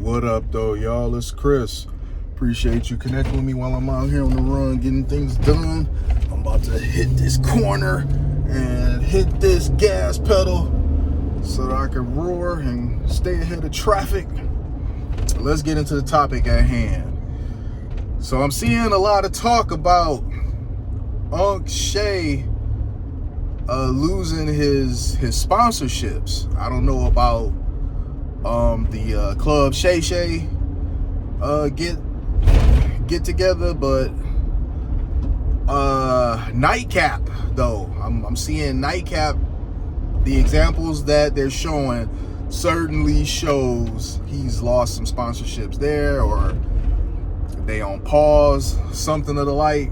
What up, though, y'all? It's Chris. Appreciate you connecting with me while I'm out here on the run getting things done. I'm about to hit this corner and hit this gas pedal so that I can roar and stay ahead of traffic. Let's get into the topic at hand. So I'm seeing a lot of talk about Unc Shay losing his sponsorships. I don't know about the Club Shay Shay get together, but Nightcap though, I'm seeing Nightcap, the examples that they're showing certainly shows he's lost some sponsorships there, or they on pause, something of the like.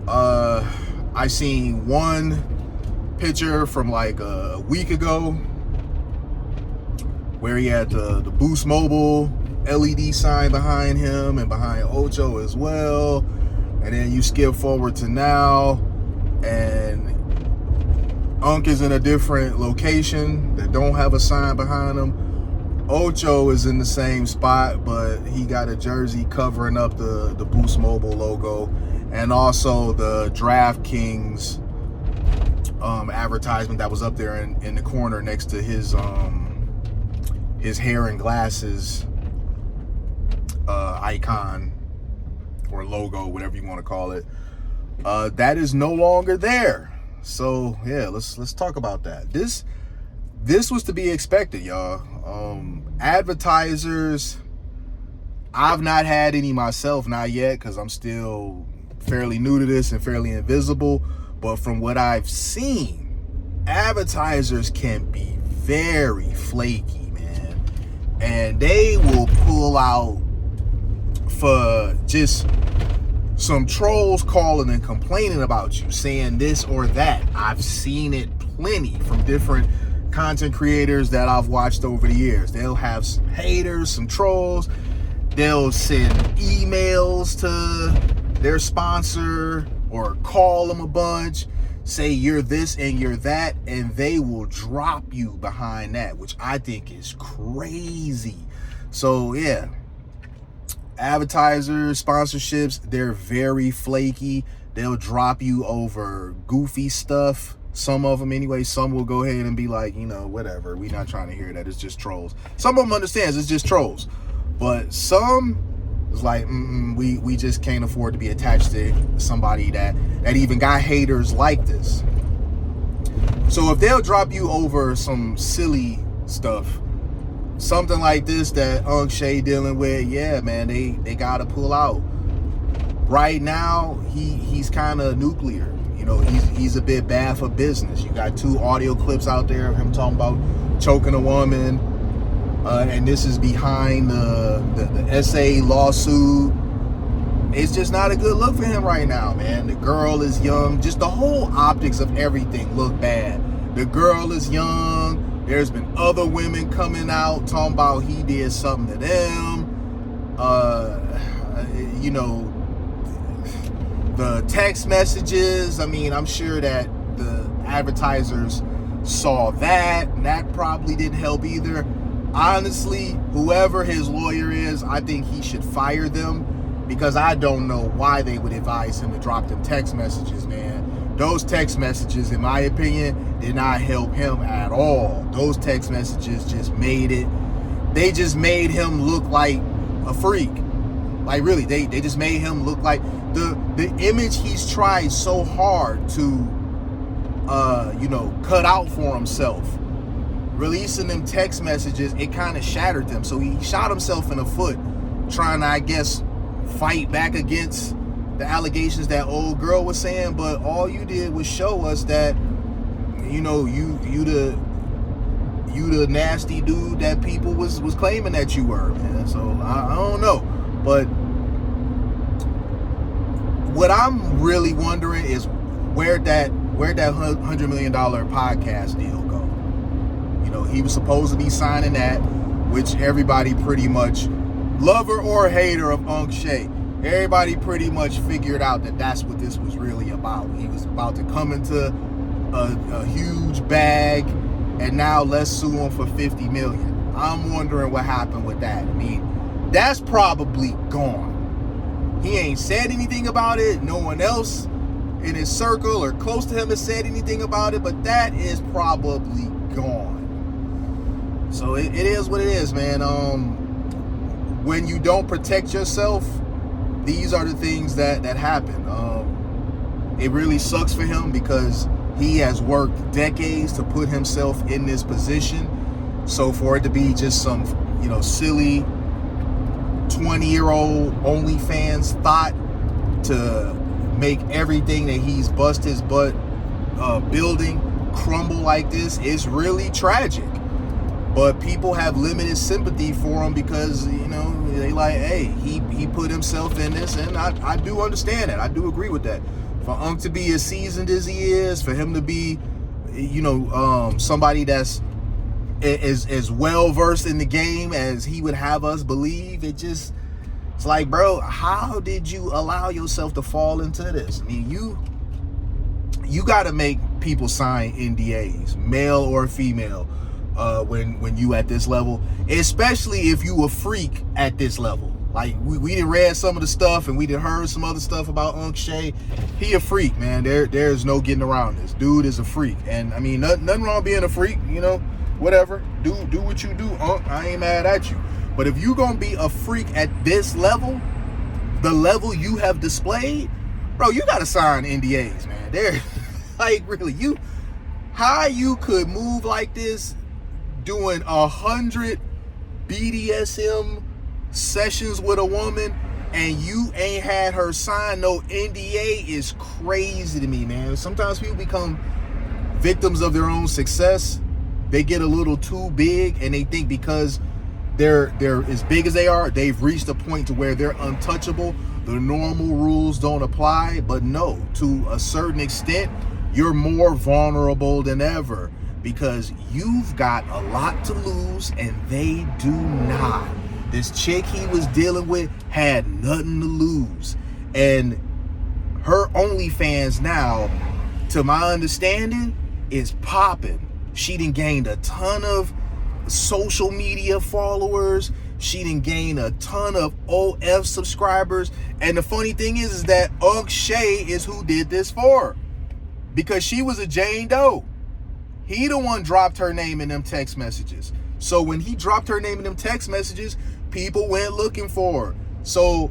I seen one picture from like a week ago where he had the Boost Mobile LED sign behind him and behind Ocho as well. And then you skip forward to now, and Unc is in a different location that don't have a sign behind him. Ocho is in the same spot, but he got a jersey covering up the Boost Mobile logo, and also the DraftKings advertisement that was up there in the corner next to his hair and glasses icon or logo, whatever you want to call it. That is no longer there. So yeah, let's talk about that. This was to be expected, y'all. Advertisers, I've not had any myself, not yet, because I'm still fairly new to this and fairly invisible. But from what I've seen, advertisers can be very flaky, man. And they will pull out for just some trolls calling and complaining about you, saying this or that. I've seen it plenty from different content creators that I've watched over the years. They'll have some haters, some trolls. They'll send emails to their sponsor or call them a bunch, say you're this and you're that, and they will drop you behind that, which I think is crazy. So yeah, advertisers, sponsorships, they're very flaky. They'll drop you over goofy stuff. Some of them anyway. Some will go ahead and be like, whatever, we're not trying to hear that, it's just trolls. Some of them understands it's just trolls, but some is like, we just can't afford to be attached to somebody that even got haters like this. So if they'll drop you over some silly stuff, something like this that Unc Shay dealing with, yeah, man, they gotta pull out. Right now, he's kind of nuclear. He's a bit bad for business. You got 2 audio clips out there of him talking about choking a woman, and this is behind the SA lawsuit. It's just not a good look for him right now, man. The girl is young. Just the whole optics of everything look bad. The girl is young. There's been other women coming out talking about he did something to them. The text messages, I'm sure that the advertisers saw that, and that probably didn't help either. Honestly, whoever his lawyer is, I think he should fire them, because I don't know why they would advise him to drop them text messages, man. Those text messages, in my opinion, did not help him at all. Those text messages just made him look like a freak. Like, really, they just made him look like the image he's tried so hard to cut out for himself. Releasing them text messages, it kind of shattered them. So he shot himself in the foot trying to, I guess, fight back against the allegations that old girl was saying. But all you did was show us that you the nasty dude that people was claiming that you were, man. So I don't know. But what I'm really wondering is where'd that $100 million podcast deal go? He was supposed to be signing that, which everybody pretty much, lover or hater of Unc Shay, everybody pretty much figured out that that's what this was really about. He was about to come into a huge bag, and now let's sue him for $50 million. I'm wondering what happened with that. I mean, that's probably gone. He ain't said anything about it. No one else in his circle or close to him has said anything about it, but that is probably gone. So it is what it is, man. When you don't protect yourself, these are the things that happen. It really sucks for him because he has worked decades to put himself in this position. So for it to be just some, silly 20-year-old OnlyFans thought to make everything that he's bust his butt building crumble like this is really tragic. But people have limited sympathy for him because, they like, hey, he put himself in this, and I do understand that. I do agree with that. For Unc to be as seasoned as he is, for him to be, somebody that's as well versed in the game as he would have us believe, it's like, bro, how did you allow yourself to fall into this? I mean, you got to make people sign NDAs, male or female, when you at this level, especially if you a freak at this level. Like, we done read some of the stuff and we done heard some other stuff about Unc Shay. He a freak, man. There's no getting around this. Dude is a freak. And I mean, nothing wrong being a freak, whatever. Do what you do, Unc. I ain't mad at you. But if you gonna be a freak at this level, the level you have displayed, bro, you gotta sign NDAs, man. They're like, really, how you could move like this, doing 100 BDSM sessions with a woman and you ain't had her sign no NDA is crazy to me, man. Sometimes people become victims of their own success. They get a little too big and they think because they're as big as they are, they've reached a point to where they're untouchable. The normal rules don't apply. But no, to a certain extent, you're more vulnerable than ever because you've got a lot to lose and they do not. This chick he was dealing with had nothing to lose. And her OnlyFans now, to my understanding, is popping. She done gained a ton of social media followers. She done gained a ton of OF subscribers. And the funny thing is that Unc Shay is who did this for her. Because she was a Jane Doe. He the one dropped her name in them text messages. So when he dropped her name in them text messages, people went looking for her. So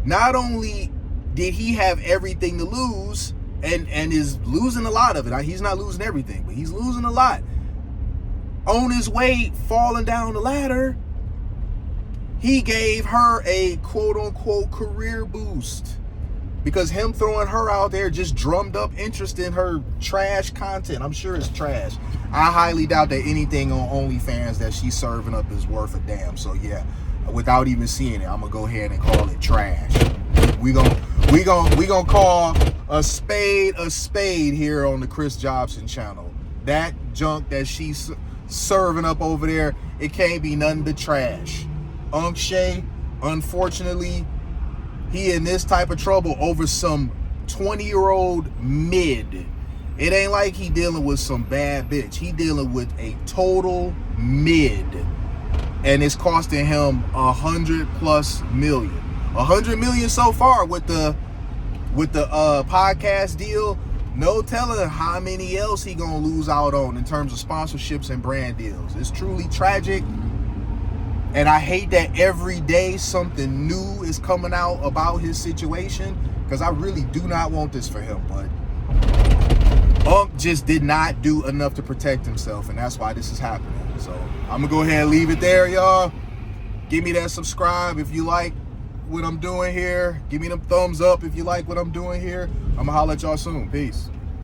not only did he have everything to lose and is losing a lot of it. He's not losing everything, but he's losing a lot. On his way falling down the ladder, he gave her a quote-unquote career boost. Because him throwing her out there just drummed up interest in her trash content. I'm sure it's trash. I highly doubt that anything on OnlyFans that she's serving up is worth a damn. So yeah, without even seeing it, I'm gonna go ahead and call it trash. We gonna call a spade here on the Chris Jobson channel. That junk that she's serving up over there, it can't be nothing but trash. Unc Shay, unfortunately, he in this type of trouble over some 20-year-old mid. It ain't like he dealing with some bad bitch. He dealing with a total mid. And it's costing him $100+ million. $100 million so far with the podcast deal. No telling how many else he gonna lose out on in terms of sponsorships and brand deals. It's truly tragic. And I hate that every day something new is coming out about his situation, because I really do not want this for him. But Unc just did not do enough to protect himself, and that's why this is happening. So I'm gonna go ahead and leave it there, y'all. Give me that subscribe if you like what I'm doing here. Give me them thumbs up if you like what I'm doing here. I'm gonna holler at y'all soon. Peace.